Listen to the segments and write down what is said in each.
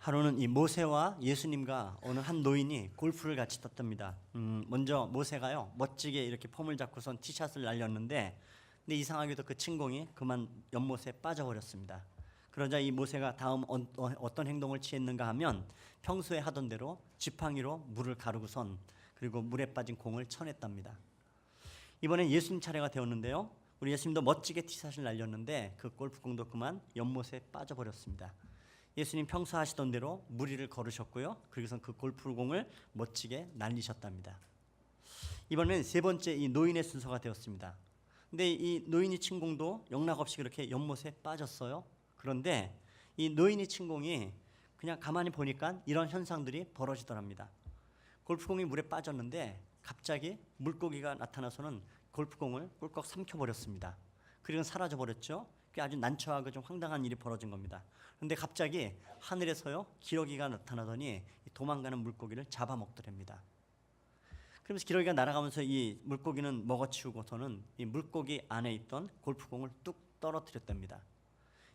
하루는 이 모세와 예수님과 어느 한 노인이 골프를 같이 떴답니다. 먼저 모세가요 멋지게 이렇게 폼을 잡고선 티샷을 날렸는데, 근데 이상하게도 그 친공이 그만 연못에 빠져버렸습니다. 그러자 이 모세가 다음 어떤 행동을 취했는가 하면 평소에 하던 대로 지팡이로 물을 가르고선 그리고 물에 빠진 공을 쳐냈답니다. 이번엔 예수님 차례가 되었는데요, 우리 예수님도 멋지게 티샷을 날렸는데 그 골프공도 그만 연못에 빠져버렸습니다. 예수님 평소 하시던 대로 무리를 걸으셨고요, 그리고선 그 골프공을 멋지게 날리셨답니다. 이번엔 세 번째 이 노인의 순서가 되었습니다. 근데 이 노인이 친 공도 영락없이 그렇게 연못에 빠졌어요. 그런데 이 노인이 친 공이 그냥 가만히 보니까 이런 현상들이 벌어지더랍니다. 골프공이 물에 빠졌는데 갑자기 물고기가 나타나서는 골프공을 꿀꺽 삼켜버렸습니다. 그리고 사라져버렸죠. 그게 아주 난처하고 좀 황당한 일이 벌어진 겁니다. 그런데 갑자기 하늘에서요 기러기가 나타나더니 도망가는 물고기를 잡아먹더랍니다. 그러면서 기러기가 날아가면서 이 물고기는 먹어치우고서는 이 물고기 안에 있던 골프공을 뚝 떨어뜨렸답니다.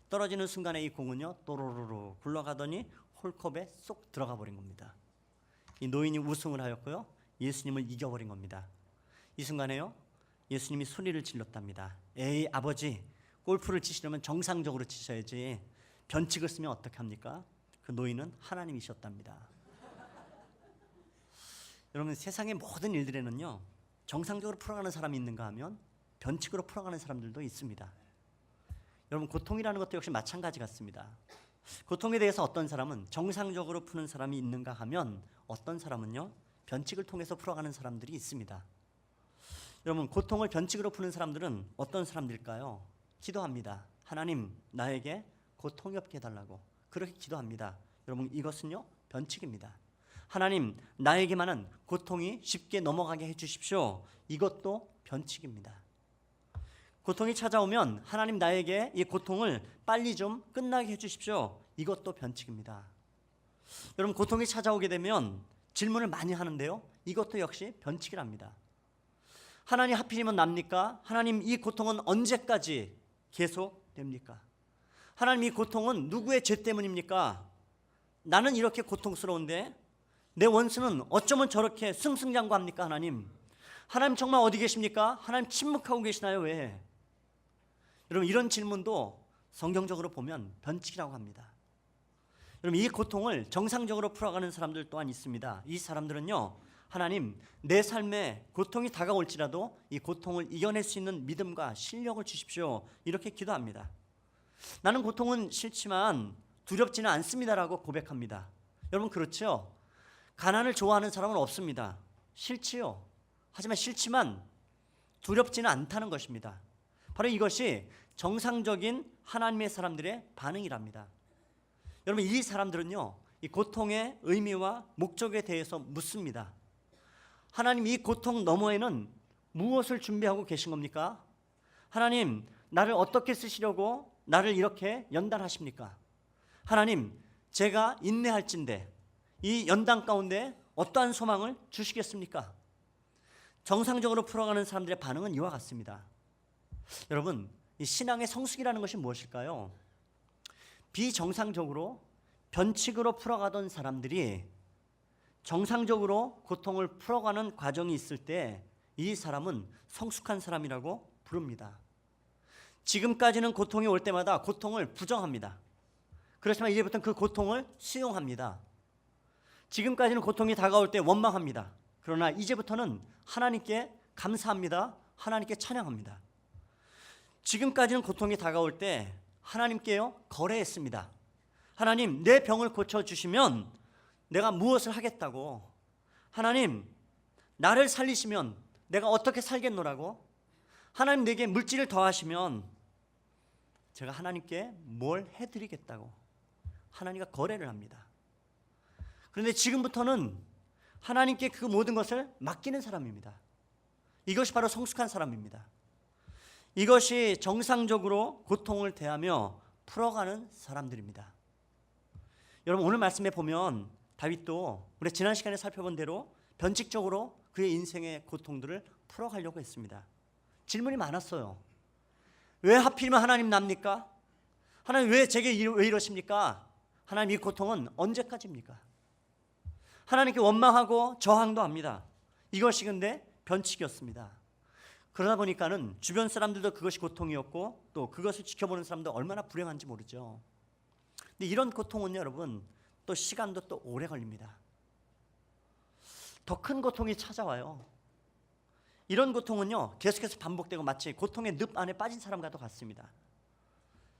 떨어지는 순간에 이 공은요 또로로로 굴러가더니 홀컵에 쏙 들어가 버린 겁니다. 이 노인이 우승을 하였고요, 예수님을 이겨버린 겁니다. 이 순간에요 예수님이 소리를 질렀답니다. 에이 아버지, 골프를 치시려면 정상적으로 치셔야지 변칙을 쓰면 어떻게 합니까? 그 노인은 하나님이셨답니다. 여러분, 세상의 모든 일들에는요 정상적으로 풀어가는 사람이 있는가 하면 변칙으로 풀어가는 사람들도 있습니다. 여러분, 고통이라는 것도 역시 마찬가지 같습니다. 고통에 대해서 어떤 사람은 정상적으로 푸는 사람이 있는가 하면 어떤 사람은요 변칙을 통해서 풀어가는 사람들이 있습니다. 여러분, 고통을 변칙으로 푸는 사람들은 어떤 사람들일까요? 기도합니다. 하나님, 나에게 고통이 없게 해달라고 그렇게 기도합니다. 여러분, 이것은요 변칙입니다. 하나님, 나에게만은 고통이 쉽게 넘어가게 해주십시오. 이것도 변칙입니다. 고통이 찾아오면 하나님, 나에게 이 고통을 빨리 좀 끝나게 해주십시오. 이것도 변칙입니다. 여러분, 고통이 찾아오게 되면 질문을 많이 하는데요, 이것도 역시 변칙이랍니다. 하나님, 하필이면 납니까? 하나님, 이 고통은 언제까지 계속 됩니까? 하나님, 이 고통은 누구의 죄 때문입니까? 나는 이렇게 고통스러운데 내 원수는 어쩌면 저렇게 승승장구합니까? 하나님, 하나님 정말 어디 계십니까? 하나님 침묵하고 계시나요? 왜? 여러분, 이런 질문도 성경적으로 보면 변칙이라고 합니다. 여러분, 이 고통을 정상적으로 풀어가는 사람들 또한 있습니다. 이 사람들은요, 하나님, 내 삶에 고통이 다가올지라도 이 고통을 이겨낼 수 있는 믿음과 실력을 주십시오. 이렇게 기도합니다. 나는 고통은 싫지만 두렵지는 않습니다라고 고백합니다. 여러분, 그렇죠? 가난을 좋아하는 사람은 없습니다. 싫지요. 하지만 싫지만 두렵지는 않다는 것입니다. 바로 이것이 정상적인 하나님의 사람들의 반응이랍니다. 여러분, 이 사람들은요 이 고통의 의미와 목적에 대해서 묻습니다. 하나님, 이 고통 너머에는 무엇을 준비하고 계신 겁니까? 하나님, 나를 어떻게 쓰시려고 나를 이렇게 연단하십니까? 하나님, 제가 인내할진대 이 연단 가운데 어떠한 소망을 주시겠습니까? 정상적으로 풀어가는 사람들의 반응은 이와 같습니다. 여러분, 이 신앙의 성숙이라는 것이 무엇일까요? 비정상적으로 변칙으로 풀어가던 사람들이 정상적으로 고통을 풀어가는 과정이 있을 때 이 사람은 성숙한 사람이라고 부릅니다. 지금까지는 고통이 올 때마다 고통을 부정합니다. 그렇지만 이제부터는 그 고통을 수용합니다. 지금까지는 고통이 다가올 때 원망합니다. 그러나 이제부터는 하나님께 감사합니다. 하나님께 찬양합니다. 지금까지는 고통이 다가올 때 하나님께요 거래했습니다. 하나님, 내 병을 고쳐주시면 내가 무엇을 하겠다고, 하나님, 나를 살리시면 내가 어떻게 살겠노라고, 하나님, 내게 물질을 더하시면 제가 하나님께 뭘 해드리겠다고 하나님과 거래를 합니다. 그런데 지금부터는 하나님께 그 모든 것을 맡기는 사람입니다. 이것이 바로 성숙한 사람입니다. 이것이 정상적으로 고통을 대하며 풀어가는 사람들입니다. 여러분, 오늘 말씀에 보면 다윗도 우리 지난 시간에 살펴본 대로 변칙적으로 그의 인생의 고통들을 풀어가려고 했습니다. 질문이 많았어요. 왜 하필이면 하나님 납니까? 하나님, 왜 제게 왜 이러십니까? 하나님 이 고통은 언제까지입니까? 하나님께 원망하고 저항도 합니다. 이것이 근데 변칙이었습니다. 그러다 보니까는 주변 사람들도 그것이 고통이었고 또 그것을 지켜보는 사람도 얼마나 불행한지 모르죠. 근데 이런 고통은 여러분 또 시간도 또 오래 걸립니다. 더 큰 고통이 찾아와요. 이런 고통은요 계속해서 반복되고 마치 고통의 늪 안에 빠진 사람과도 같습니다.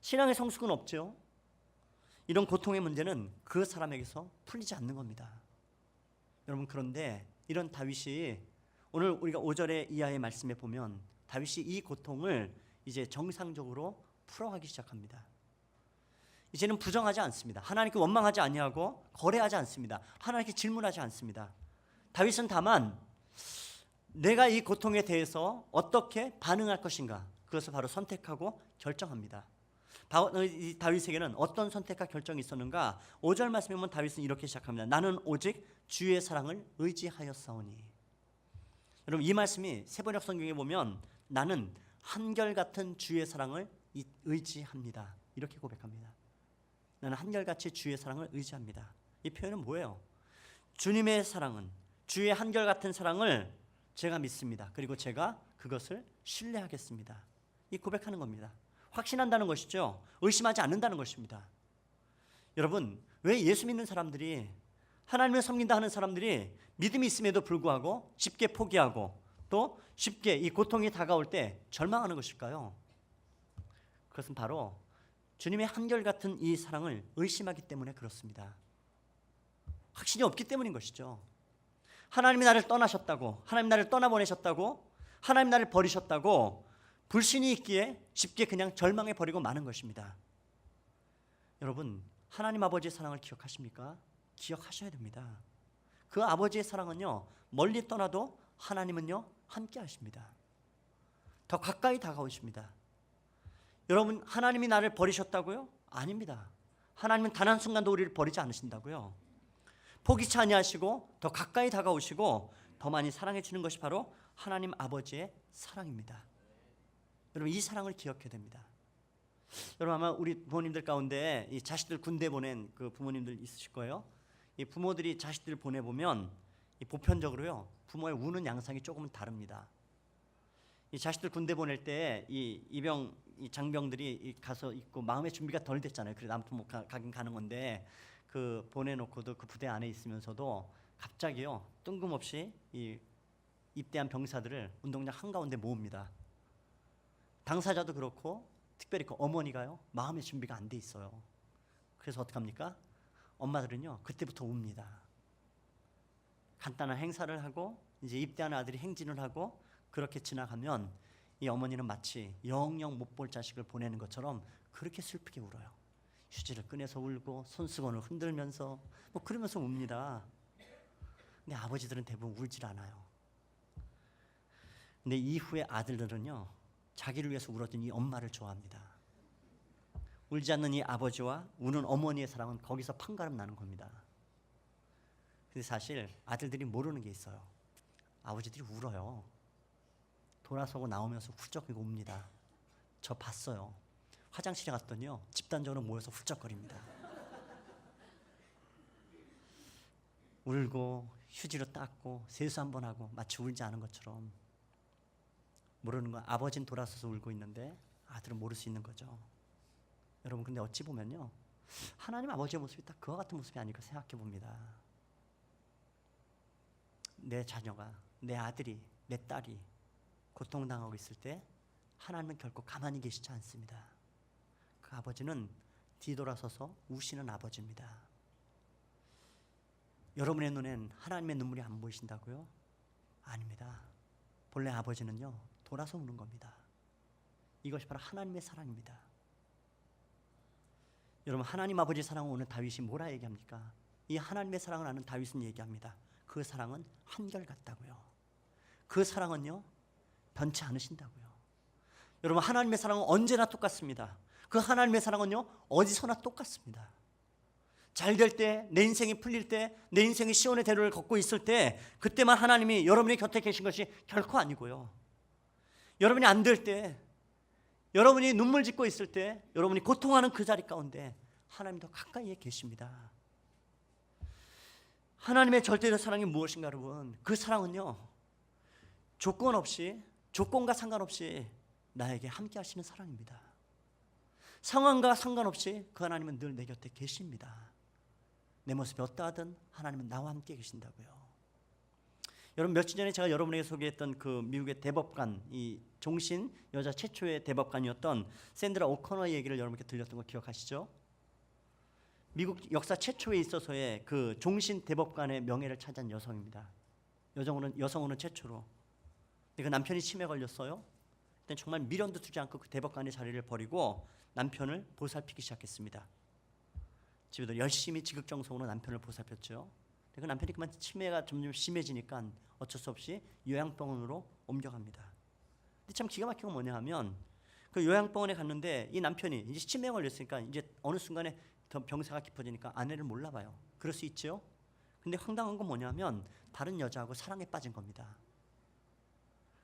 신앙의 성숙은 없죠. 이런 고통의 문제는 그 사람에게서 풀리지 않는 겁니다. 여러분, 그런데 이런 다윗이 오늘 우리가 5절의 이하의 말씀에 보면 다윗이 이 고통을 이제 정상적으로 풀어가기 시작합니다. 이제는 부정하지 않습니다. 하나님께 원망하지 아니하고 거래하지 않습니다. 하나님께 질문하지 않습니다. 다윗은 다만 내가 이 고통에 대해서 어떻게 반응할 것인가, 그것을 바로 선택하고 결정합니다. 다윗에게는 어떤 선택과 결정이 있었는가? 5절 말씀에 보면 다윗은 이렇게 시작합니다. 나는 오직 주의 사랑을 의지하였사오니. 여러분, 이 말씀이 세번역 성경에 보면 나는 한결같은 주의 사랑을 의지합니다, 이렇게 고백합니다. 나는 한결같이 주의 사랑을 의지합니다. 이 표현은 뭐예요? 주님의 사랑은, 주의 한결같은 사랑을 제가 믿습니다. 그리고 제가 그것을 신뢰하겠습니다. 이 고백하는 겁니다. 확신한다는 것이죠. 의심하지 않는다는 것입니다. 여러분, 왜 예수 믿는 사람들이, 하나님을 섬긴다 하는 사람들이 믿음이 있음에도 불구하고 쉽게 포기하고 또 쉽게 이 고통이 다가올 때 절망하는 것일까요? 그것은 바로 주님의 한결같은 이 사랑을 의심하기 때문에 그렇습니다. 확신이 없기 때문인 것이죠. 하나님이 나를 떠나셨다고, 하나님 나를 떠나보내셨다고, 하나님 나를 버리셨다고 불신이 있기에 쉽게 그냥 절망해 버리고 마는 것입니다. 여러분, 하나님 아버지의 사랑을 기억하십니까? 기억하셔야 됩니다. 그 아버지의 사랑은요 멀리 떠나도 하나님은요 함께 하십니다. 더 가까이 다가오십니다. 여러분, 하나님이 나를 버리셨다고요? 아닙니다. 하나님은 단 한순간도 우리를 버리지 않으신다고요. 포기치 아니하시고 더 가까이 다가오시고 더 많이 사랑해 주는 것이 바로 하나님 아버지의 사랑입니다. 여러분, 이 사랑을 기억해야 됩니다. 여러분, 아마 우리 부모님들 가운데 이 자식들 군대 보낸 그 부모님들 있으실 거예요. 이 부모들이 자식들 보내보면 이 보편적으로요 부모의 우는 양상이 조금은 다릅니다. 이 자식들 군대 보낼 때 이 이병, 이 장병들이 가서 있고 마음의 준비가 덜 됐잖아요. 그래서 아무튼 뭐 가긴 가는 건데, 그 보내놓고도 그 부대 안에 있으면서도 갑자기요 뜬금없이 이 입대한 병사들을 운동장 한가운데 모읍니다. 당사자도 그렇고 특별히 그 어머니가요 마음의 준비가 안 돼 있어요. 그래서 어떡합니까? 엄마들은요 그때부터 웁니다. 간단한 행사를 하고 이제 입대하는 아들이 행진을 하고 그렇게 지나가면 이 어머니는 마치 영영 못 볼 자식을 보내는 것처럼 그렇게 슬프게 울어요. 휴지를 꺼내서 울고 손수건을 흔들면서 뭐 그러면서 웁니다. 근데 아버지들은 대부분 울질 않아요. 근데 이후에 아들들은요 자기를 위해서 울었던 이 엄마를 좋아합니다. 울지 않는 이 아버지와 우는 어머니의 사랑은 거기서 판가름 나는 겁니다. 근데 사실 아들들이 모르는 게 있어요. 아버지들이 울어요. 돌아서고 나오면서 훌쩍이고 웁니다. 저 봤어요. 화장실에 갔더니요 집단적으로 모여서 훌쩍거립니다. 울고 휴지로 닦고 세수 한번 하고 마치 울지 않은 것처럼. 모르는 거, 아버지는 돌아서서 울고 있는데 아들은 모를 수 있는 거죠. 여러분, 근데 어찌 보면요 하나님 아버지의 모습이 딱 그와 같은 모습이 아닐까 생각해 봅니다. 내 자녀가, 내 아들이, 내 딸이 고통당하고 있을 때 하나님은 결코 가만히 계시지 않습니다. 그 아버지는 뒤돌아서서 우시는 아버지입니다. 여러분의 눈엔 하나님의 눈물이 안 보이신다고요? 아닙니다. 본래 아버지는요 돌아서 우는 겁니다. 이것이 바로 하나님의 사랑입니다. 여러분, 하나님 아버지의 사랑을 오늘 다윗이 뭐라 얘기합니까? 이 하나님의 사랑을 아는 다윗은 얘기합니다. 그 사랑은 한결같다고요. 그 사랑은요 변치 않으신다고요. 여러분, 하나님의 사랑은 언제나 똑같습니다. 그 하나님의 사랑은요 어디서나 똑같습니다. 잘 될 때, 내 인생이 풀릴 때, 내 인생이 시온의 대로를 걷고 있을 때 그때만 하나님이 여러분의 곁에 계신 것이 결코 아니고요. 여러분이 안 될 때, 여러분이 눈물 짓고 있을 때, 여러분이 고통하는 그 자리 가운데 하나님 더 가까이에 계십니다. 하나님의 절대적 사랑이 무엇인가 여러분? 그 사랑은요, 조건 없이, 조건과 상관없이 나에게 함께 하시는 사랑입니다. 상황과 상관없이 그 하나님은 늘 내 곁에 계십니다. 내 모습이 어떠하든 하나님은 나와 함께 계신다고요. 여러분, 며칠 전에 제가 여러분에게 소개했던 그 미국의 대법관, 이 종신 여자 최초의 대법관이었던 샌드라 오코너 얘기를 여러분께 들렸던 거 기억하시죠? 미국 역사 최초에 있어서의 그 종신 대법관의 명예를 차지한 여성입니다. 여성으로는 최초로. 근데 그 남편이 치매에 걸렸어요. 그때 정말 미련도 두지 않고 그 대법관의 자리를 버리고 남편을 보살피기 시작했습니다. 집에도 열심히 지극정성으로 남편을 보살폈죠. 그 남편이 그만 치매가 점점 심해지니까 어쩔 수 없이 요양병원으로 옮겨갑니다. 근데 참 기가 막힌 건 뭐냐 하면 그 요양병원에 갔는데 이 남편이 이제 치매에 걸렸으니까 이제 어느 순간에 더 병세가 깊어지니까 아내를 몰라봐요. 그럴 수 있죠. 근데 황당한 건 뭐냐면 다른 여자하고 사랑에 빠진 겁니다.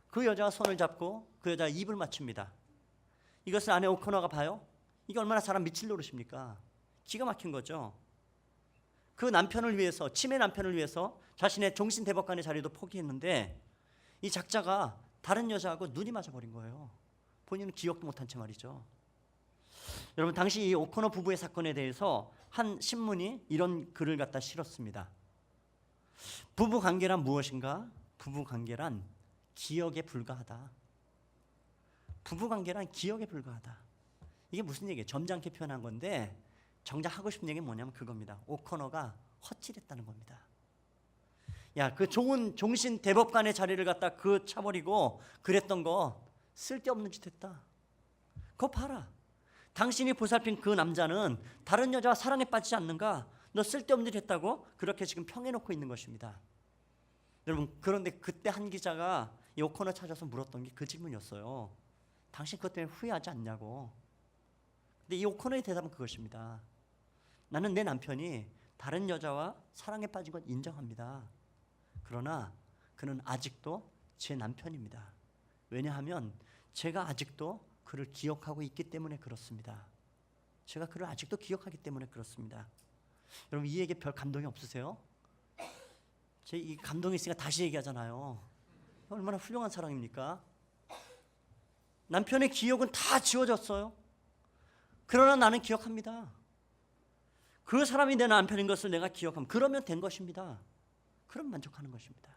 그 여자가 손을 잡고 그 여자가 입을 맞춥니다. 이것을 아내 오코너가 봐요. 이게 얼마나 사람 미칠 노릇입니까? 기가 막힌 거죠. 그 남편을 위해서, 치매 남편을 위해서 자신의 종신 대법관의 자리도 포기했는데 이 작자가 다른 여자하고 눈이 맞아버린 거예요. 본인은 기억도 못한 채 말이죠. 여러분, 당시 이 오코너 부부의 사건에 대해서 한 신문이 이런 글을 갖다 실었습니다. 부부 관계란 무엇인가? 부부 관계란 기억에 불과하다. 부부 관계란 기억에 불과하다. 이게 무슨 얘기예요? 점잖게 표현한 건데 정작 하고 싶은 얘기는 뭐냐면 그겁니다. 오코너가 헛질했다는 겁니다. 야, 그 좋은 종신 대법관의 자리를 갖다 그 차버리고 그랬던 거 쓸데없는 짓 했다. 그거 봐라. 당신이 보살핀 그 남자는 다른 여자와 사랑에 빠지지 않는가? 너 쓸데없는 짓 했다고 그렇게 지금 평해놓고 있는 것입니다. 여러분, 그런데 그때 한 기자가 이 오코너 찾아서 물었던 게 그 질문이었어요. 당신 그것 때문에 후회하지 않냐고. 근데 이 오코너의 대답은 그것입니다. 나는 내 남편이 다른 여자와 사랑에 빠진 건 인정합니다. 그러나 그는 아직도 제 남편입니다. 왜냐하면 제가 아직도 그를 기억하고 있기 때문에 그렇습니다. 제가 그를 아직도 기억하기 때문에 그렇습니다. 여러분, 이 얘기에 별 감동이 없으세요? 제 이 감동이 있으니까 다시 얘기하잖아요. 얼마나 훌륭한 사랑입니까? 남편의 기억은 다 지워졌어요. 그러나 나는 기억합니다. 그 사람이 내 남편인 것을 내가 기억하면 그러면 된 것입니다. 그럼 만족하는 것입니다.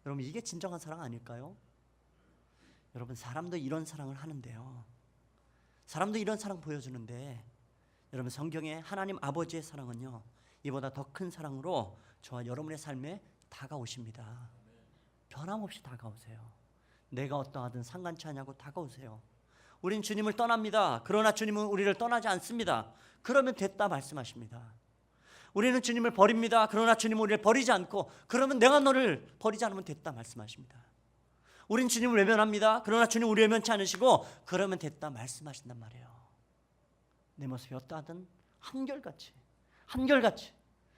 여러분, 이게 진정한 사랑 아닐까요? 여러분, 사람도 이런 사랑을 하는데요. 사람도 이런 사랑 보여주는데 여러분, 성경의 하나님 아버지의 사랑은요, 이보다 더 큰 사랑으로 저와 여러분의 삶에 다가오십니다. 변함없이 다가오세요. 내가 어떠하든 상관치 않냐고 다가오세요. 우린 주님을 떠납니다. 그러나 주님은 우리를 떠나지 않습니다. 그러면 됐다 말씀하십니다. 우리는 주님을 버립니다. 그러나 주님은 우리를 버리지 않고 그러면 내가 너를 버리지 않으면 됐다 말씀하십니다. 우린 주님을 외면합니다. 그러나 주님 우리 외면치 않으시고 그러면 됐다 말씀하신단 말이에요. 내 모습이 어떠하든 한결같이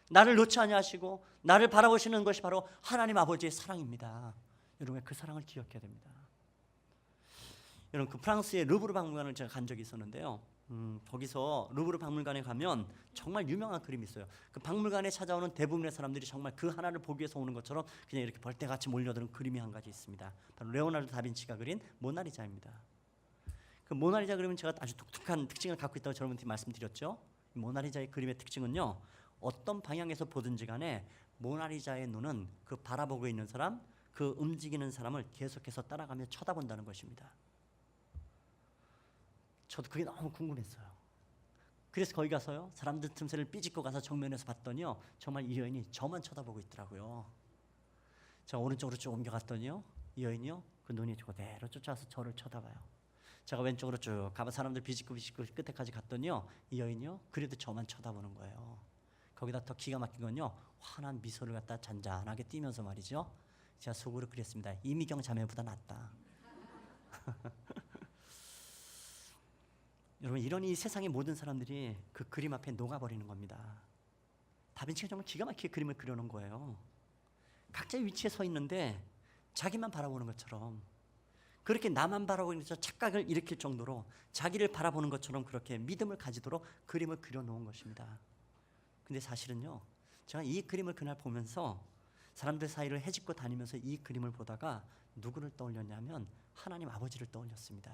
나를 놓지 아니하시고 나를 바라보시는 것이 바로 하나님 아버지의 사랑입니다. 여러분, 그 사랑을 기억해야 됩니다. 여러분, 그 프랑스의 루브르 박물관을 제가 간 적이 있었는데요. 거기서 루브르 박물관에 가면 정말 유명한 그림이 있어요. 그 박물관에 찾아오는 대부분의 사람들이 정말 그 하나를 보기 위해서 오는 것처럼 그냥 이렇게 벌떼같이 몰려드는 그림이 한 가지 있습니다. 바로 레오나르도 다빈치가 그린 모나리자입니다. 그 모나리자 그림은 제가 아주 독특한 특징을 갖고 있다고 여러분한테 말씀드렸죠. 이 모나리자의 그림의 특징은요, 어떤 방향에서 보든지 간에 모나리자의 눈은 그 바라보고 있는 사람, 그 움직이는 사람을 계속해서 따라가며 쳐다본다는 것입니다. 저도 그게 너무 궁금했어요. 그래서 거기 가서요, 사람들 틈새를 삐짓고 가서 정면에서 봤더니요, 정말 이 여인이 저만 쳐다보고 있더라고요. 제가 오른쪽으로 쭉 옮겨갔더니요, 이 여인이요, 그 눈이 그대로 쫓아와서 저를 쳐다봐요. 제가 왼쪽으로 쭉 가봐 사람들 비집고 끝에까지 갔더니요, 이 여인이요, 그래도 저만 쳐다보는 거예요. 거기다 더 기가 막힌 건요, 환한 미소를 갖다 잔잔하게 띄면서 말이죠, 제가 속으로 그랬습니다. 이미경 자매보다 낫다. 여러분, 이런 이 세상의 모든 사람들이 그 그림 앞에 녹아버리는 겁니다. 다빈치가 정말 기가 막히게 그림을 그려놓은 거예요. 각자의 위치에 서 있는데 자기만 바라보는 것처럼. 그렇게 나만 바라보고 있는 착각을 일으킬 정도로 자기를 바라보는 것처럼 그렇게 믿음을 가지도록 그림을 그려놓은 것입니다. 근데 사실은요, 제가 이 그림을 그날 보면서 사람들 사이를 헤집고 다니면서 이 그림을 보다가 누구를 떠올렸냐면 하나님 아버지를 떠올렸습니다.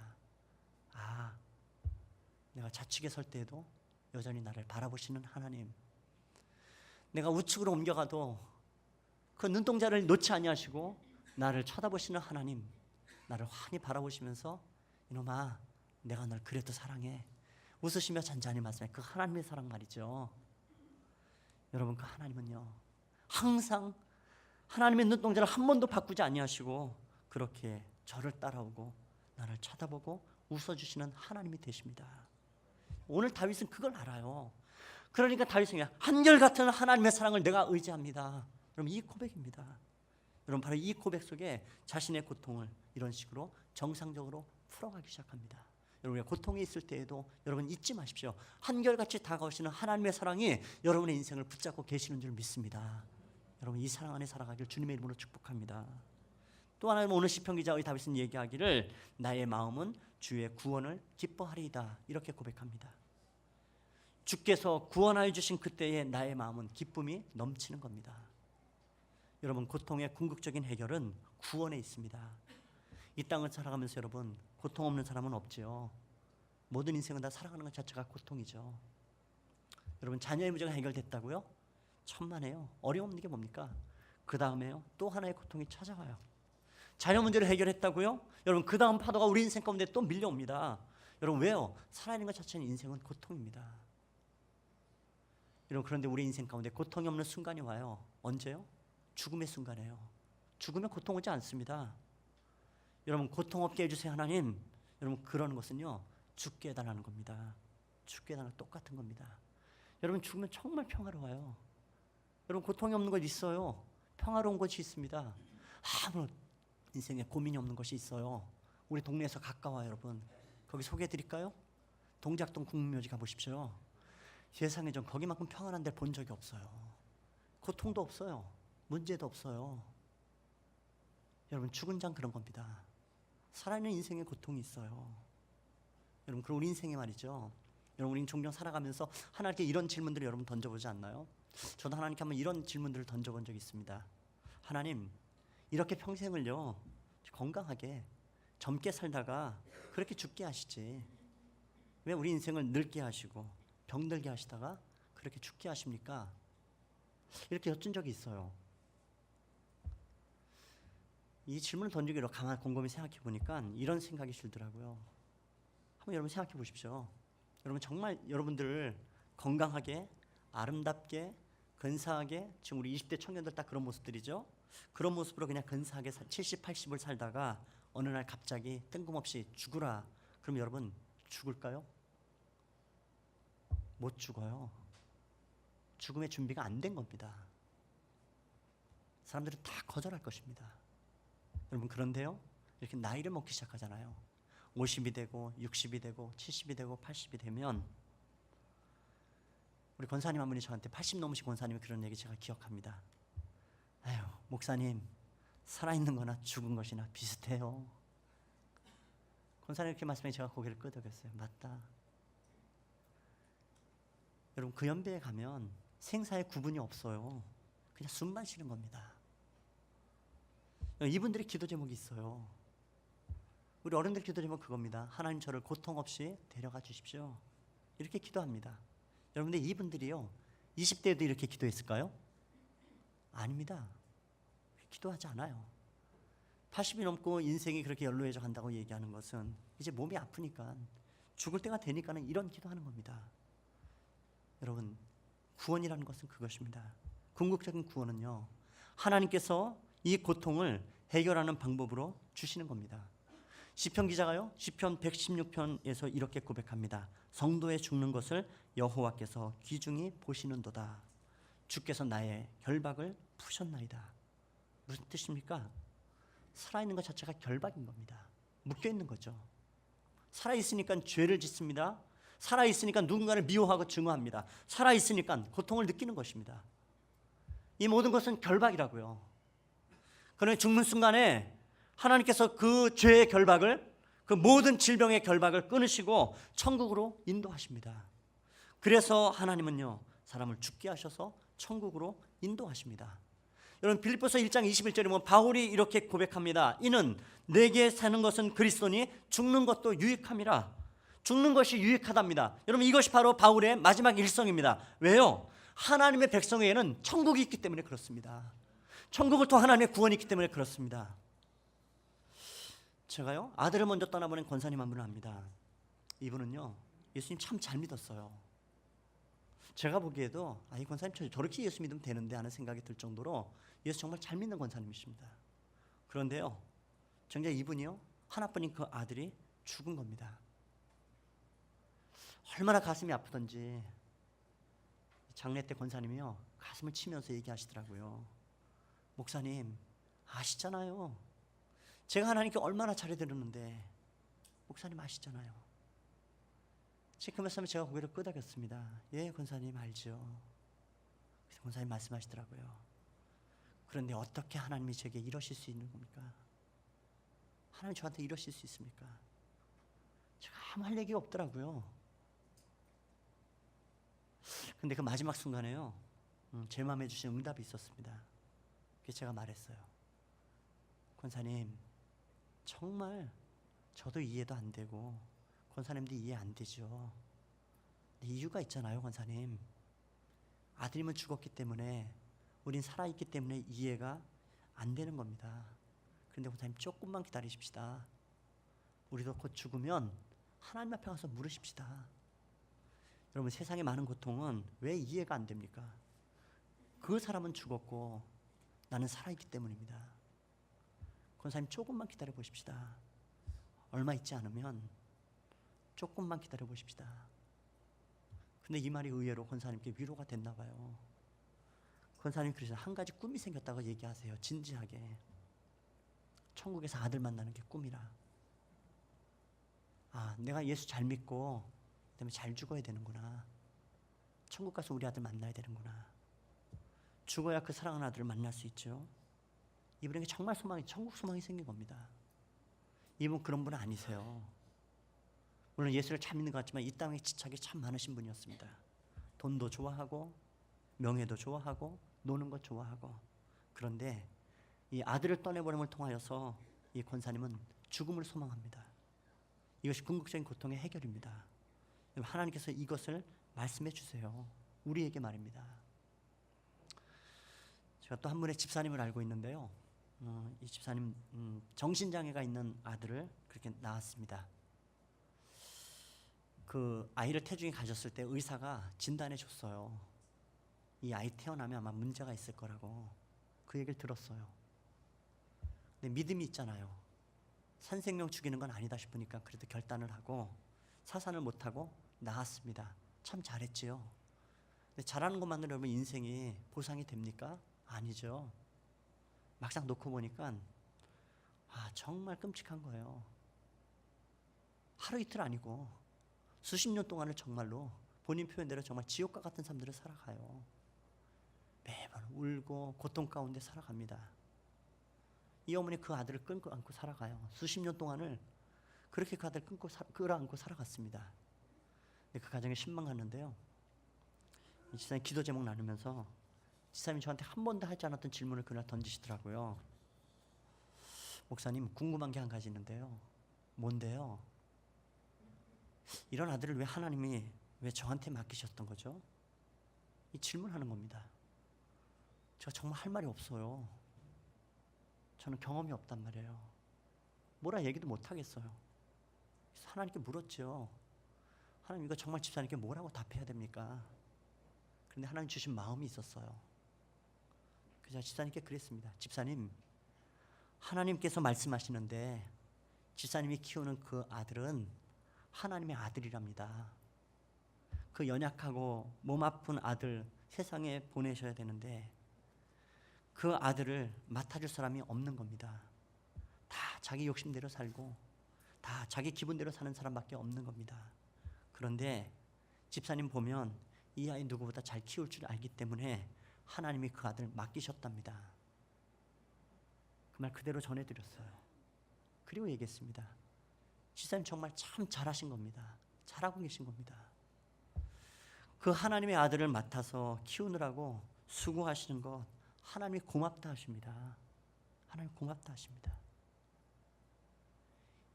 아, 내가 좌측에 설 때에도 여전히 나를 바라보시는 하나님, 내가 우측으로 옮겨가도 그 눈동자를 놓지 아니하시고 나를 쳐다보시는 하나님, 나를 환히 바라보시면서 이놈아, 내가 널 그래도 사랑해, 웃으시며 잔잔히 말씀해. 그 하나님의 사랑 말이죠. 여러분, 그 하나님은요, 항상 하나님의 눈동자를 한 번도 바꾸지 아니하시고 그렇게 저를 따라오고 나를 쳐다보고 웃어주시는 하나님이 되십니다. 오늘 다윗은 그걸 알아요. 그러니까 다윗은 한결같은 하나님의 사랑을 내가 의지합니다. 여러분, 이 고백입니다. 여러분, 바로 이 고백 속에 자신의 고통을 이런 식으로 정상적으로 풀어가기 시작합니다. 여러분의 고통이 있을 때에도 여러분 잊지 마십시오. 한결같이 다가오시는 하나님의 사랑이 여러분의 인생을 붙잡고 계시는 줄 믿습니다. 여러분, 이 사랑 안에 살아가길 주님의 이름으로 축복합니다. 또 하나는 오늘 시편 기자의 다윗은 얘기하기를 나의 마음은 주의 구원을 기뻐하리이다, 이렇게 고백합니다. 주께서 구원하여 주신 그때에 나의 마음은 기쁨이 넘치는 겁니다. 여러분, 고통의 궁극적인 해결은 구원에 있습니다. 이 땅을 살아가면서 여러분, 고통 없는 사람은 없지요. 모든 인생은 다 살아가는 것 자체가 고통이죠. 여러분, 자녀의 문제가 해결됐다고요? 천만에요. 어려운 게 뭡니까? 그 다음에요, 또 하나의 고통이 찾아와요. 자녀 문제를 해결했다고요? 여러분, 그 다음 파도가 우리 인생 가운데 또 밀려옵니다. 여러분, 왜요? 살아있는 것 자체는 인생은 고통입니다. 여러분, 그런데 우리 인생 가운데 고통이 없는 순간이 와요. 언제요? 죽음의 순간이에요. 죽으면 고통 오지 않습니다. 여러분, 고통 없게 해주세요 하나님. 여러분, 그러는 것은요, 죽게 해달라는 겁니다. 죽게 해달라는 똑같은 겁니다. 여러분, 죽으면 정말 평화로워요. 여러분, 고통이 없는 것 있어요. 평화로운 것이 있습니다. 아무 인생에 고민이 없는 것이 있어요. 우리 동네에서 가까워요. 여러분, 거기 소개해드릴까요? 동작동 국민묘지 가보십시오. 세상에 전 거기만큼 평안한 데를 본 적이 없어요. 고통도 없어요. 문제도 없어요. 여러분, 죽은 장 그런 겁니다. 살아있는 인생에 고통이 있어요. 여러분, 그럼 우리 인생에 말이죠, 여러분, 우리는 종종 살아가면서 하나님께 이런 질문들을 여러분 던져보지 않나요? 저도 하나님께 한번 이런 질문들을 던져본 적이 있습니다. 하나님, 이렇게 평생을요 건강하게 젊게 살다가 그렇게 죽게 하시지, 왜 우리 인생을 늙게 하시고 병들게 하시다가 그렇게 죽게 하십니까? 이렇게 여쭌 적이 있어요. 이 질문을 던지기로 가만히 곰곰이 생각해 보니까 이런 생각이 들더라고요. 한번 여러분 생각해 보십시오. 여러분, 정말 여러분들 건강하게, 아름답게, 근사하게, 지금 우리 20대 청년들 딱 그런 모습들이죠. 그런 모습으로 그냥 근사하게 70, 80을 살다가 어느 날 갑자기 뜬금없이 죽으라. 그럼 여러분 죽을까요? 못 죽어요. 죽음의 준비가 안 된 겁니다. 사람들은 다 거절할 것입니다. 여러분, 그런데요, 이렇게 나이를 먹기 시작하잖아요. 50이 되고 60이 되고 70이 되고 80이 되면, 우리 권사님 한 분이 저한테 80 넘으신 권사님이 그런 얘기 제가 기억합니다. 아유, 목사님, 살아있는 거나 죽은 것이나 비슷해요. 권사님 이렇게 말씀해 제가 고개를 끄덕였어요. 맞다. 여러분, 그 연배에 가면 생사의 구분이 없어요. 그냥 숨만 쉬는 겁니다. 이분들의 기도 제목이 있어요. 우리 어른들 기도 제목 그겁니다. 하나님, 저를 고통 없이 데려가 주십시오. 이렇게 기도합니다. 여러분들, 이분들이요 20대에도 이렇게 기도했을까요? 아닙니다. 기도하지 않아요. 80이 넘고 인생이 그렇게 연로해져 간다고 얘기하는 것은 이제 몸이 아프니까, 죽을 때가 되니까는 이런 기도하는 겁니다. 여러분, 구원이라는 것은 그것입니다. 궁극적인 구원은요, 하나님께서 이 고통을 해결하는 방법으로 주시는 겁니다. 시편 기자가요, 시편 116편에서 이렇게 고백합니다. 성도의 죽는 것을 여호와께서 귀중히 보시는도다. 주께서 나의 결박을 푸셨나이다. 무슨 뜻입니까? 살아있는 것 자체가 결박인 겁니다. 묶여있는 거죠. 살아있으니까 죄를 짓습니다. 살아있으니까 누군가를 미워하고 증오합니다. 살아있으니까 고통을 느끼는 것입니다. 이 모든 것은 결박이라고요. 그러나 죽는 순간에 하나님께서 그 죄의 결박을, 그 모든 질병의 결박을 끊으시고 천국으로 인도하십니다. 그래서 하나님은요, 사람을 죽게 하셔서 천국으로 인도하십니다. 여러분, 빌립보서 1장 21절에 보면 바울이 이렇게 고백합니다. 이는 내게 사는 것은 그리스도니 죽는 것도 유익함이라. 죽는 것이 유익하답니다. 여러분, 이것이 바로 바울의 마지막 일성입니다. 왜요? 하나님의 백성에게는 천국이 있기 때문에 그렇습니다. 천국을 통한 하나님의 구원이 있기 때문에 그렇습니다. 제가요, 아들을 먼저 떠나보낸 권사님 한 분을 압니다. 이분은요, 예수님 참 잘 믿었어요. 제가 보기에도 이 권사님 저렇게 예수 믿으면 되는데 하는 생각이 들 정도로 예수 정말 잘 믿는 권사님이십니다. 그런데요, 정작 이분이요, 하나뿐인 그 아들이 죽은 겁니다. 얼마나 가슴이 아프던지 장례 때 권사님이요, 가슴을 치면서 얘기하시더라고요. 목사님, 아시잖아요. 제가 하나님께 얼마나 잘해드렸는데 목사님 아시잖아요. 그 말씀에 제가 고개를 끄덕였습니다. 예, 권사님 알죠. 그래서 권사님 말씀하시더라고요. 그런데 어떻게 하나님이 제게 이러실 수 있는 겁니까? 하나님 저한테 이러실 수 있습니까? 제가 아무 할 얘기가 없더라고요. 근데 그 마지막 순간에요, 제 마음에 주신 응답이 있었습니다. 그래서 제가 말했어요. 권사님, 정말 저도 이해도 안 되고 권사님도 이해 안 되죠. 이유가 있잖아요, 권사님. 아들님은 죽었기 때문에, 우린 살아있기 때문에 이해가 안 되는 겁니다. 그런데 권사님, 조금만 기다리십시다. 우리도 곧 죽으면 하나님 앞에 가서 물으십시다. 여러분, 세상의 많은 고통은 왜 이해가 안 됩니까? 그 사람은 죽었고 나는 살아있기 때문입니다. 권사님, 조금만 기다려 보십시다. 얼마 있지 않으면 조금만 기다려 보십시다. 근데 이 말이 의외로 권사님께 위로가 됐나 봐요. 권사님, 그래서 한 가지 꿈이 생겼다고 얘기하세요. 진지하게. 천국에서 아들 만나는 게 꿈이라. 내가 예수 잘 믿고 그다음에 잘 죽어야 되는구나. 천국 가서 우리 아들 만나야 되는구나. 죽어야 그 사랑하는 아들을 만날 수 있죠. 이분에게 정말 소망이, 천국 소망이 생긴 겁니다. 이분 그런 분은 아니세요. 물론 예수를 잘 믿는 것 같지만 이 땅에 지착이 참 많으신 분이었습니다. 돈도 좋아하고 명예도 좋아하고 노는 것 좋아하고. 그런데 이 아들을 떠내보냄을 통하여서 이 권사님은 죽음을 소망합니다. 이것이 궁극적인 고통의 해결입니다. 하나님께서 이것을 말씀해 주세요. 우리에게 말입니다. 제가 또 한 분의 집사님을 알고 있는데요, 이 집사님 정신장애가 있는 아들을 그렇게 낳았습니다. 그 아이를 태중에 가졌을 때 의사가 진단해 줬어요. 이 아이 태어나면 아마 문제가 있을 거라고. 그 얘기를 들었어요. 근데 믿음이 있잖아요. 산생명 죽이는 건 아니다 싶으니까 그래도 결단을 하고 사산을 못하고 낳았습니다. 참 잘했지요. 근데 잘하는 것만으로 여러분 인생이 보상이 됩니까? 아니죠. 막상 놓고 보니까 정말 끔찍한 거예요. 하루 이틀 아니고 수십 년 동안을 정말로 본인 표현대로 정말 지옥과 같은 삶들을 살아가요. 매번 울고 고통 가운데 살아갑니다. 이 어머니 그 아들을 끊고 안고 살아가요. 수십 년 동안을 그렇게 그 아들을 끌어안고 살아갔습니다. 근데 그 가정에 신망하는데요, 지사님 기도 제목 나누면서 지사님이 저한테 한 번도 하지 않았던 질문을 그날 던지시더라고요. 목사님, 궁금한 게 한 가지 있는데요. 뭔데요? 이런 아들을 왜 하나님이 왜 저한테 맡기셨던 거죠? 이 질문하는 겁니다. 제가 정말 할 말이 없어요. 저는 경험이 없단 말이에요. 뭐라 얘기도 못 하겠어요. 그래서 하나님께 물었죠. 하나님, 이거 정말 집사님께 뭐라고 답해야 됩니까? 그런데 하나님 주신 마음이 있었어요. 그래서 제가 집사님께 그랬습니다. 집사님, 하나님께서 말씀하시는데 집사님이 키우는 그 아들은 하나님의 아들이랍니다. 그 연약하고 몸 아픈 아들 세상에 보내셔야 되는데 그 아들을 맡아줄 사람이 없는 겁니다. 다 자기 욕심대로 살고 다 자기 기분대로 사는 사람밖에 없는 겁니다. 그런데 집사님 보면 이 아이 누구보다 잘 키울 줄 알기 때문에 하나님이 그 아들 맡기셨답니다. 그 말 그대로 전해드렸어요. 그리고 얘기했습니다. 집사님 정말 참 잘하신 겁니다. 잘하고 계신 겁니다. 그 하나님의 아들을 맡아서 키우느라고 수고하시는 것 하나님이 고맙다 하십니다. 하나님 고맙다 하십니다.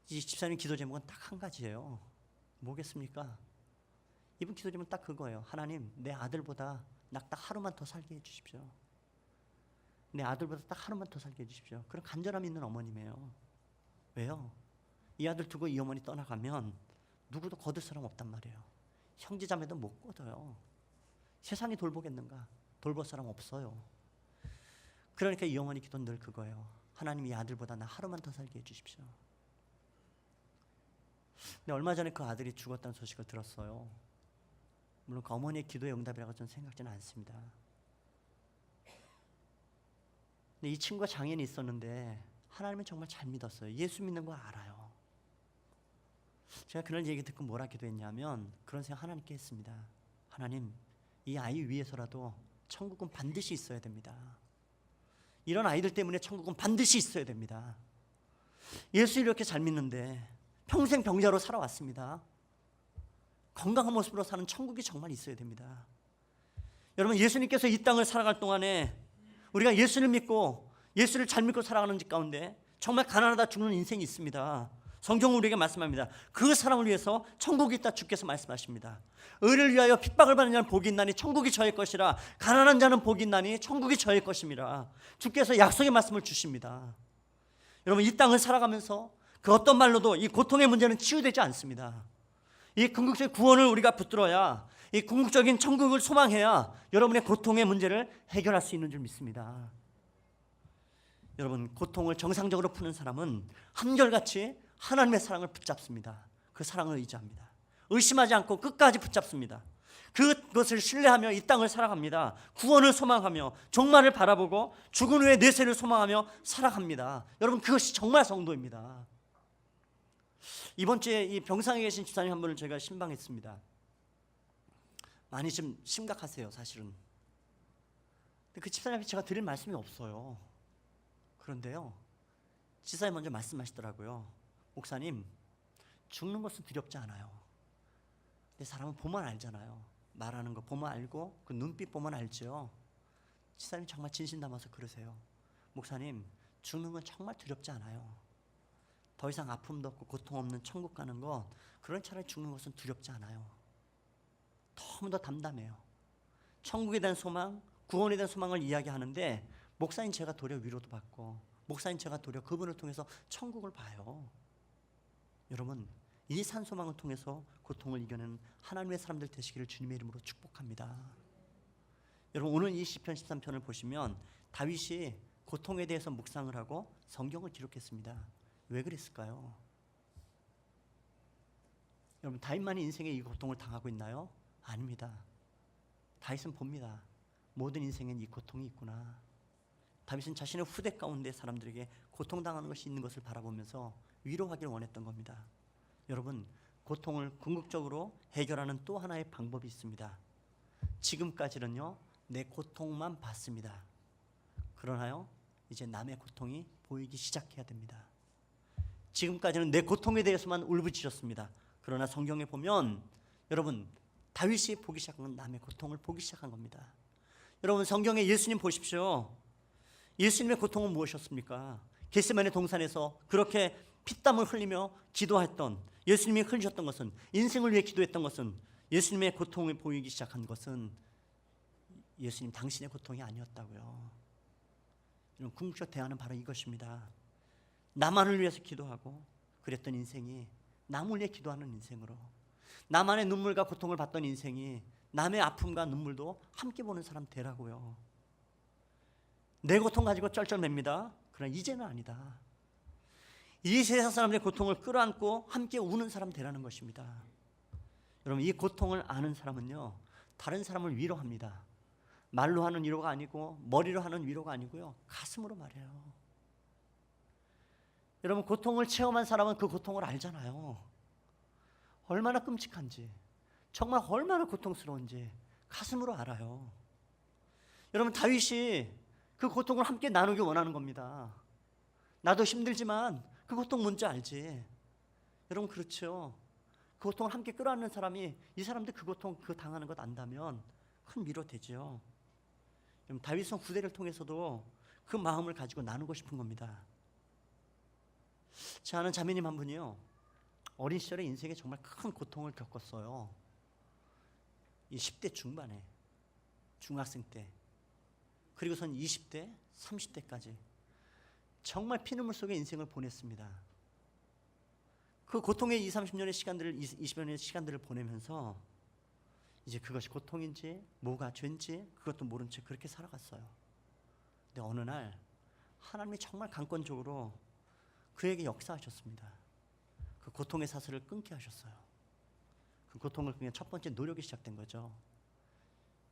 이 집사님 기도 제목은 딱 한 가지예요. 뭐겠습니까? 이분 기도 제목은 딱 그거예요. 하나님, 내 아들보다 딱 하루만 더 살게 해주십시오. 내 아들보다 딱 하루만 더 살게 해주십시오. 그런 간절함이 있는 어머님이에요. 왜요? 이 아들 두고 이 어머니 떠나가면 누구도 거둘 사람 없단 말이에요. 형제자매도 못 거둬요. 세상이 돌보겠는가? 돌볼 사람 없어요. 그러니까 이 어머니 기도는 늘 그거예요. 하나님, 이 아들보다 나 하루만 더 살게 해주십시오. 근데 얼마 전에 그 아들이 죽었다는 소식을 들었어요. 물론 그 어머니의 기도의 응답이라고 저는 생각지는 않습니다. 근데 이 친구가 장애인이 있었는데 하나님은 정말 잘 믿었어요. 예수 믿는 거 알아요. 제가 그런 얘기 듣고 뭐라 기도했냐면 그런 생각 하나님께 했습니다. 하나님, 이 아이 위해서라도 천국은 반드시 있어야 됩니다. 이런 아이들 때문에 천국은 반드시 있어야 됩니다. 예수 이렇게 잘 믿는데 평생 병자로 살아왔습니다. 건강한 모습으로 사는 천국이 정말 있어야 됩니다. 여러분, 예수님께서 이 땅을 살아갈 동안에 우리가 예수를 믿고 예수를 잘 믿고 살아가는 가운데 정말 가난하다 죽는 인생이 있습니다. 성경은 우리에게 말씀합니다. 그 사람을 위해서 천국이 있다 주께서 말씀하십니다. 의를 위하여 핍박을 받는 자는 복이 있나니 천국이 저의 것이라. 가난한 자는 복이 있나니 천국이 저의 것임이라. 주께서 약속의 말씀을 주십니다. 여러분, 이 땅을 살아가면서 그 어떤 말로도 이 고통의 문제는 치유되지 않습니다. 이 궁극적인 구원을 우리가 붙들어야, 이 궁극적인 천국을 소망해야 여러분의 고통의 문제를 해결할 수 있는 줄 믿습니다. 여러분, 고통을 정상적으로 푸는 사람은 한결같이 하나님의 사랑을 붙잡습니다. 그 사랑을 의지합니다. 의심하지 않고 끝까지 붙잡습니다. 그것을 신뢰하며 이 땅을 살아갑니다. 구원을 소망하며 종말을 바라보고 죽은 후에 내세를 소망하며 살아갑니다. 여러분, 그것이 정말 성도입니다. 이번 주에 이 병상에 계신 집사님 한 분을 제가 신방했습니다. 많이 좀 심각하세요, 사실은. 근데 그 집사님한테 제가 드릴 말씀이 없어요. 그런데요, 집사님 먼저 말씀하시더라고요. 목사님, 죽는 것은 두렵지 않아요. 근데 사람은 보면 알잖아요. 말하는 거 보면 알고 그 눈빛 보면 알죠. 집사님 정말 진심 담아서 그러세요. 목사님, 죽는 건 정말 두렵지 않아요. 더 이상 아픔도 없고 고통 없는 천국 가는 것, 그런 차라리 죽는 것은 두렵지 않아요. 너무 더 담담해요. 천국에 대한 소망, 구원에 대한 소망을 이야기하는데 목사인 제가 도리어 위로도 받고, 목사인 제가 도리어 그분을 통해서 천국을 봐요. 여러분, 이 산소망을 통해서 고통을 이겨내는 하나님의 사람들 되시기를 주님의 이름으로 축복합니다. 여러분, 오늘 이 시편 13편을 보시면 다윗이 고통에 대해서 묵상을 하고 성경을 기록했습니다. 왜 그랬을까요? 여러분, 다윗만이 인생에 이 고통을 당하고 있나요? 아닙니다. 다윗은 봅니다. 모든 인생엔 이 고통이 있구나. 다윗은 자신의 후대 가운데 사람들에게 고통당하는 것이 있는 것을 바라보면서 위로하기를 원했던 겁니다. 여러분, 고통을 궁극적으로 해결하는 또 하나의 방법이 있습니다. 지금까지는요, 내 고통만 봤습니다. 그러나요, 이제 남의 고통이 보이기 시작해야 됩니다. 지금까지는 내 고통에 대해서만 울부짖었습니다. 그러나 성경에 보면 여러분, 다윗이 보기 시작한 건 남의 고통을 보기 시작한 겁니다. 여러분, 성경에 예수님 보십시오. 예수님의 고통은 무엇이었습니까? 겟세마네 동산에서 그렇게 피땀을 흘리며 기도했던, 예수님이 흘리셨던 것은, 인생을 위해 기도했던 것은, 예수님의 고통을 보이기 시작한 것은 예수님 당신의 고통이 아니었다고요. 이런 궁극적 대안은 바로 이것입니다. 나만을 위해서 기도하고 그랬던 인생이 남을 위해 기도하는 인생으로, 나만의 눈물과 고통을 받던 인생이 남의 아픔과 눈물도 함께 보는 사람 되라고요. 내 고통 가지고 쩔쩔맵니다. 그러나 이제는 아니다. 이 세상 사람들의 고통을 끌어안고 함께 우는 사람 되라는 것입니다. 여러분, 이 고통을 아는 사람은요, 다른 사람을 위로합니다. 말로 하는 위로가 아니고 머리로 하는 위로가 아니고요, 가슴으로 말해요. 여러분, 고통을 체험한 사람은 그 고통을 알잖아요. 얼마나 끔찍한지, 정말 얼마나 고통스러운지 가슴으로 알아요. 여러분, 다윗이 그 고통을 함께 나누기 원하는 겁니다. 나도 힘들지만 그 그 고통 뭔지 알지? 여러분 그렇죠? 그 고통을 함께 끌어안는 사람이 이 사람들 그 고통 그 당하는 것 안다면 큰 위로 되죠. 다윗성 후대를 통해서도 그 마음을 가지고 나누고 싶은 겁니다. 제 아는 자매님 한 분이요, 어린 시절에 인생에 정말 큰 고통을 겪었어요. 이 10대 중반에, 중학생 때, 그리고선 20대, 30대까지 정말 피눈물 속에 인생을 보냈습니다. 그 고통의 20, 30년의 시간들을, 20년의 시간들을 보내면서 이제 그것이 고통인지 뭐가 죄인지 그것도 모른 채 그렇게 살아갔어요. 근데 어느 날 하나님이 정말 강권적으로 그에게 역사하셨습니다. 그 고통의 사슬을 끊게 하셨어요. 그 고통을 그냥 첫 번째 노력이 시작된 거죠.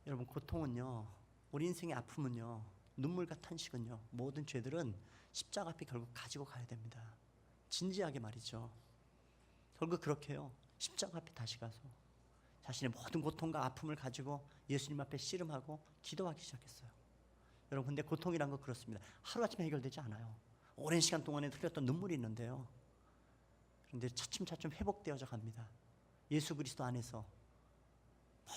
여러분 고통은요, 우리 인생의 아픔은요, 눈물과 탄식은요, 모든 죄들은 십자가 앞에 결국 가지고 가야 됩니다. 진지하게 말이죠. 결국 그렇게 해요. 십자가 앞에 다시 가서 자신의 모든 고통과 아픔을 가지고 예수님 앞에 씨름하고 기도하기 시작했어요. 여러분 근데 고통이란 건 그렇습니다. 하루아침에 해결되지 않아요. 오랜 시간 동안에 흘렸던 눈물이 있는데요, 그런데 차츰차츰 회복되어져 갑니다. 예수 그리스도 안에서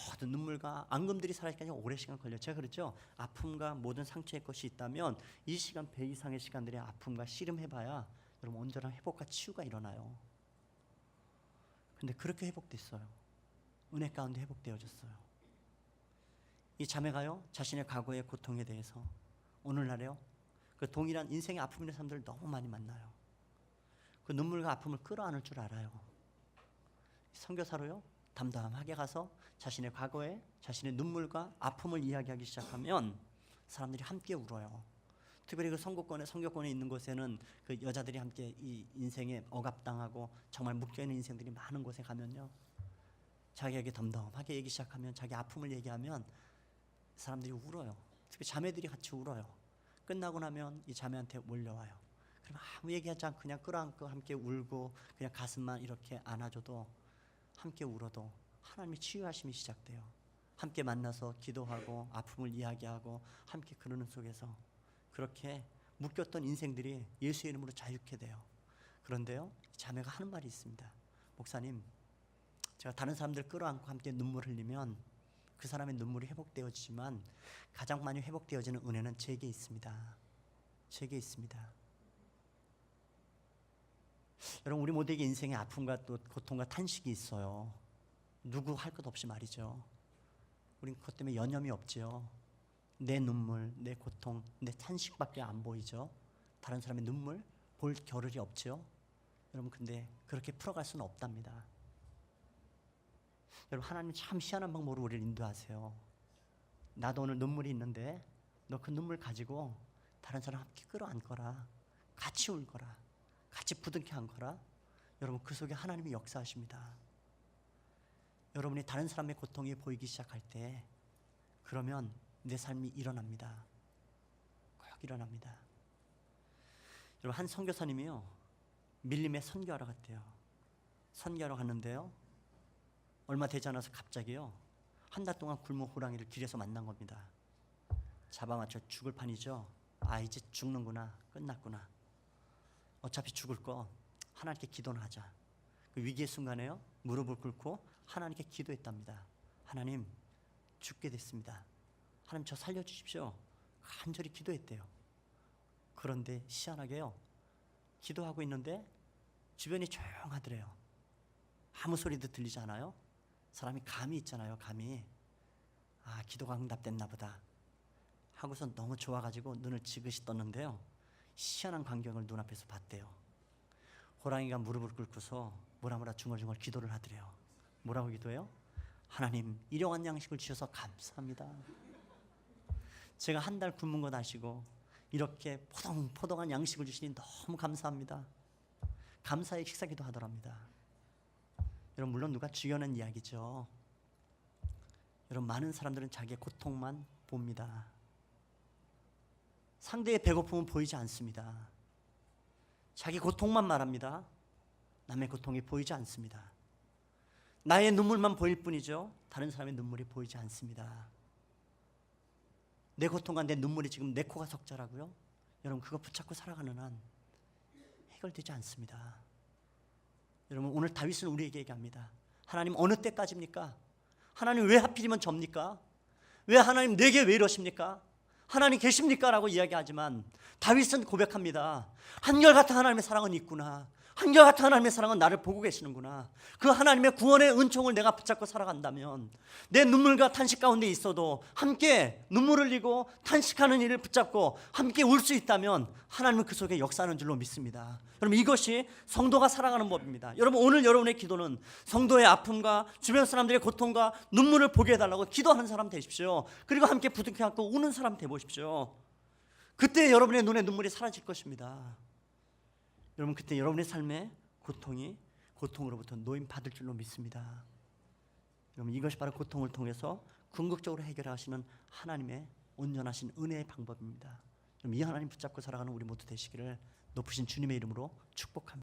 모든 눈물과 앙금들이 사라지기까지 오랜 시간 걸려요. 제가 그랬죠. 아픔과 모든 상처의 것이 있다면 이 시간 배 이상의 시간들의 아픔과 씨름해봐야 여러분 온전한 회복과 치유가 일어나요. 근데 그렇게 회복됐어요. 은혜 가운데 회복되어졌어요. 이 자매가요, 자신의 과거의 고통에 대해서 오늘날에요, 그 동일한 인생의 아픔 있는 사람들을 너무 많이 만나요. 그 눈물과 아픔을 끌어안을 줄 알아요. 선교사로요, 담담하게 가서 자신의 과거에 자신의 눈물과 아픔을 이야기하기 시작하면 사람들이 함께 울어요. 특별히 그 선교권에 있는 곳에는 그 여자들이 함께 이 인생에 억압당하고 정말 묶여있는 인생들이 많은 곳에 가면요, 자기에게 덤덤하게 얘기 시작하면, 자기 아픔을 얘기하면 사람들이 울어요. 특히 자매들이 같이 울어요. 끝나고 나면 이 자매한테 몰려와요. 그럼 아무 얘기하지 않고 그냥 끌어안고 함께 울고 그냥 가슴만 이렇게 안아줘도, 함께 울어도 하나님의 치유하심이 시작돼요. 함께 만나서 기도하고 아픔을 이야기하고 함께 그러는 속에서 그렇게 묶였던 인생들이 예수의 이름으로 자유케 돼요. 그런데요, 자매가 하는 말이 있습니다. 목사님, 제가 다른 사람들 끌어안고 함께 눈물 흘리면 그 사람의 눈물이 회복되어지지만 가장 많이 회복되어지는 은혜는 제게 있습니다. 제게 있습니다. 여러분 우리 모두에게 인생의 아픔과 또 고통과 탄식이 있어요. 누구 할 것 없이 말이죠. 우린 그것 때문에 여념이 없지요. 내 눈물, 내 고통, 내 탄식밖에 안 보이죠. 다른 사람의 눈물 볼 겨를이 없지요. 여러분 근데 그렇게 풀어갈 수는 없답니다. 여러분 하나님 참 희한한 방법으로 우리를 인도하세요. 나도 오늘 눈물이 있는데 너 그 눈물 가지고 다른 사람 함께 끌어안거라, 같이 울거라, 같이 부둥켜 안거라. 여러분 그 속에 하나님이 역사하십니다. 여러분이 다른 사람의 고통이 보이기 시작할 때 그러면 내 삶이 일어납니다. 꼭 일어납니다. 여러분 한 선교사님이요, 밀림에 선교하러 갔대요. 선교하러 갔는데요, 얼마 되지 않아서 갑자기요, 한 달 동안 굶은 호랑이를 길에서 만난 겁니다. 잡아맞혀 죽을 판이죠. 아 이제 죽는구나, 끝났구나, 어차피 죽을 거 하나님께 기도는 하자. 그 위기의 순간에요, 무릎을 꿇고 하나님께 기도했답니다. 하나님 죽게 됐습니다. 하나님 저 살려주십시오. 간절히 기도했대요. 그런데 희한하게요, 기도하고 있는데 주변이 조용하더래요. 아무 소리도 들리지 않아요. 사람이 감이 있잖아요. 감이. 아 기도가 응답됐나 보다 하고서 너무 좋아가지고 눈을 지그시 떴는데요, 희한한 광경을 눈앞에서 봤대요. 호랑이가 무릎을 꿇고서 뭐라 중얼중얼 기도를 하더래요. 뭐라고 기도해요? 하나님 일용할 양식을 주셔서 감사합니다. 제가 한 달 굶은 것 아시고 이렇게 포동포동한 양식을 주시니 너무 감사합니다. 감사의 식사기도 하더랍니다. 여러분 물론 누가 죽여낸 이야기죠. 여러분 많은 사람들은 자기의 고통만 봅니다. 상대의 배고픔은 보이지 않습니다. 자기 고통만 말합니다. 남의 고통이 보이지 않습니다. 나의 눈물만 보일 뿐이죠. 다른 사람의 눈물이 보이지 않습니다. 내 고통과 내 눈물이 지금 내 코가 석자라고요? 여러분 그거 붙잡고 살아가는 한 해결되지 않습니다. 여러분, 오늘 다윗은 우리에게 얘기합니다. 하나님 어느 때까지입니까? 하나님 왜 하필이면 접니까? 왜 하나님 내게 왜 이러십니까? 하나님 계십니까? 라고 이야기하지만 다윗은 고백합니다. 한결같은 하나님의 사랑은 있구나. 한결같은 하나님의 사랑은 나를 보고 계시는구나. 그 하나님의 구원의 은총을 내가 붙잡고 살아간다면, 내 눈물과 탄식 가운데 있어도 함께 눈물을 흘리고 탄식하는 일을 붙잡고 함께 울 수 있다면 하나님은 그 속에 역사하는 줄로 믿습니다. 여러분, 이것이 성도가 살아가는 법입니다. 여러분, 오늘 여러분의 기도는 성도의 아픔과 주변 사람들의 고통과 눈물을 보게 해달라고 기도하는 사람 되십시오. 그리고 함께 부둥켜 안고 우는 사람 되보십시오. 그때 여러분의 눈에 눈물이 사라질 것입니다. 여러분, 그때 여러분의 삶의 고통이 고통으로부터 노임 받을 줄로 믿습니다. 여러분, 이것이 바로 고통을 통해서 궁극적으로 해결하시는 하나님의 온전하신 은혜의 방법입니다. 여러분, 이 하나님 붙잡고 살아가는 우리 모두 되시기를 높으신 주님의 이름으로 축복합니다.